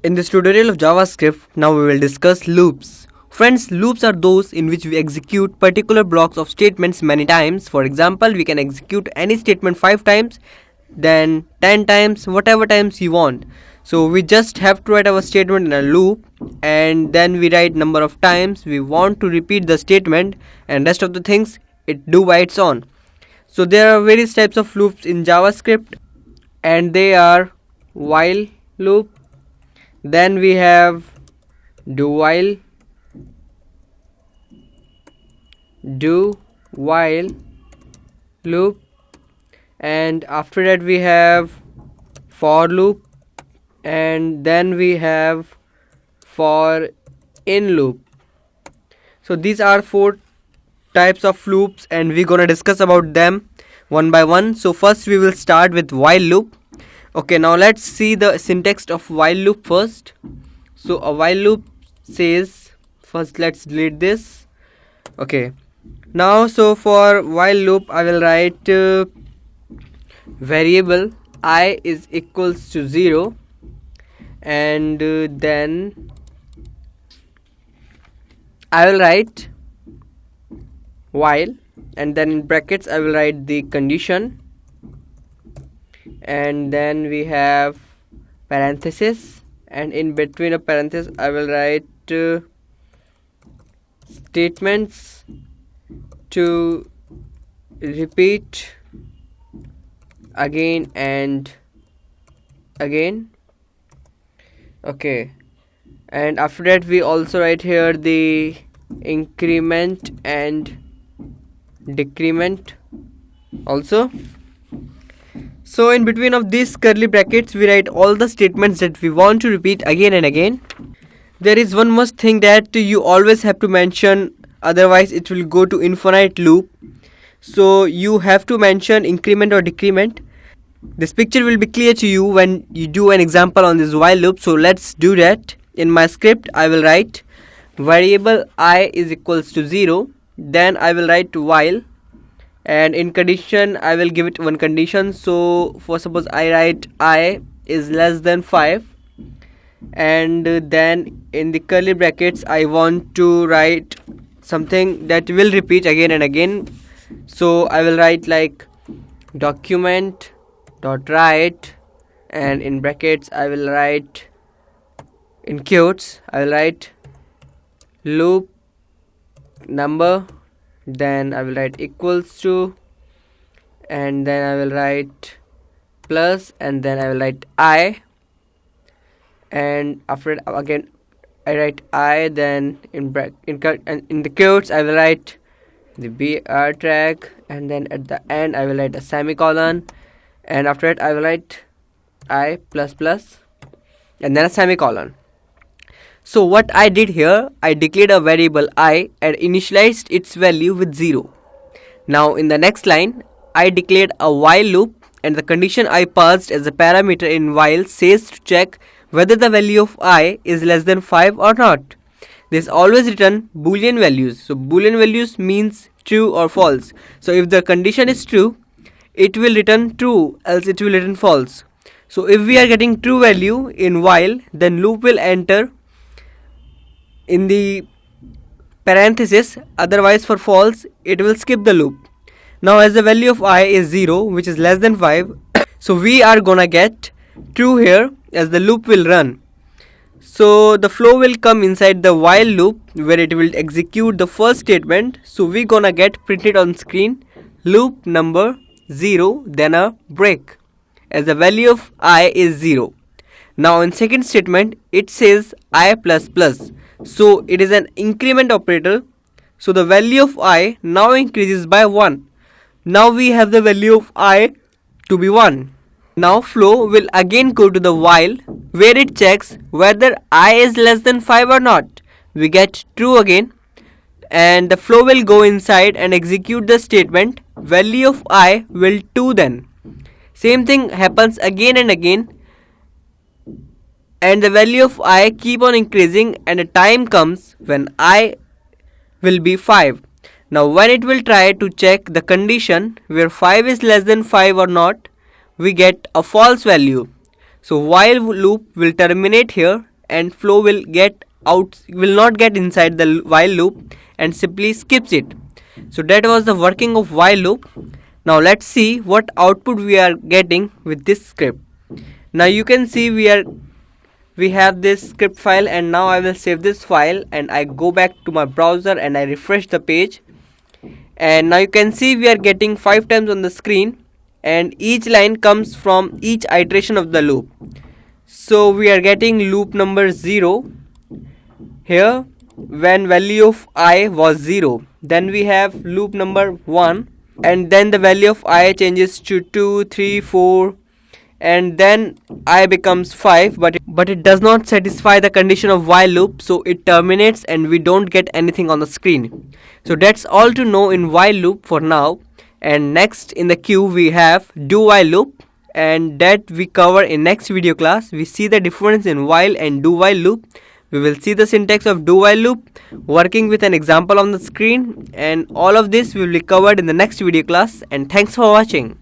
In this tutorial of JavaScript, now we will discuss loops. Friends, loops are those in which we execute particular blocks of statements many times. For example, we can execute any statement 5 times, then 10 times, whatever times you want. So we just have to write our statement in a loop, and then we write number of times we want to repeat the statement, and rest of the things it do by its own. So there are various types of loops in JavaScript, and they are while loop, then we have do while loop, and after that we have for loop, and then we have for in loop. So these are 4 types of loops, and we're gonna discuss about them one by one. So first we will start with while loop. Okay, now let's see the syntax of while loop first. So a while loop says, first let's delete this. Okay, now so for while loop I will write variable I is equals to 0, and then I will write while, and then in brackets I will write the condition, and then we have parenthesis, and in between a parenthesis I will write statements to repeat again and again. Okay, and after that we also write here the increment and decrement also. So in between of these curly brackets we write all the statements that we want to repeat again and again. There is one more thing that you always have to mention, otherwise it will go to infinite loop. So you have to mention increment or decrement. This picture will be clear to you when you do an example on this while loop. So let's do that. In my script I will write variable I is equals to 0, then I will write while, and in condition I will give it one condition. So for suppose I write I is less than 5, and then in the curly brackets I want to write something that will repeat again and again. So I will write like document dot write, and in brackets I will write, in quotes I will write loop number, then I will write equals to, and then I will write plus, and then I will write I, and after that again I write I, then in the quotes I will write the br tag, and then at the end I will write a semicolon, and after that I will write I plus plus, and then a semicolon. So what I did here, I declared a variable I and initialized its value with 0. Now in the next line I declared a while loop, and the condition I passed as a parameter in while says to check whether the value of I is less than 5 or not. This always return boolean values. So boolean values means true or false. So if the condition is true, it will return true, else it will return false. So if we are getting true value in while, then loop will enter in the parenthesis, otherwise for false it will skip the loop. Now as the value of I is 0, which is less than 5, so we are gonna get true here as the loop will run. So the flow will come inside the while loop where it will execute the first statement. So we gonna get printed on screen loop number 0, then a break, as the value of I is 0. Now in second statement it says I plus plus, so it is an increment operator. So the value of I now increases by 1. Now we have the value of I to be 1. Now flow will again go to the while where it checks whether I is less than 5 or not. We get true again, and the flow will go inside and execute the statement value of I will 2 then. Same thing happens again and again, and the value of I keep on increasing, and a time comes when I will be 5. Now when it will try to check the condition where 5 is less than 5 or not, we get a false value. So while loop will terminate here and flow will not get inside the while loop and simply skips it. So that was the working of while loop. Now let's see what output we are getting with this script. Now you can see we have this script file, and now I will save this file and I go back to my browser and I refresh the page, and now you can see we are getting 5 times on the screen, and each line comes from each iteration of the loop. So we are getting loop number 0 here when value of I was 0. Then we have loop number 1, and then the value of I changes to 2, 3, 4, and then I becomes 5, but it does not satisfy the condition of while loop, so it terminates and we don't get anything on the screen. So that's all to know in while loop for now. And next in the queue we have do while loop, and that we cover in next video class. We see the difference in while and do while loop. We will see the syntax of do while loop working with an example on the screen, and all of this will be covered in the next video class. And thanks for watching.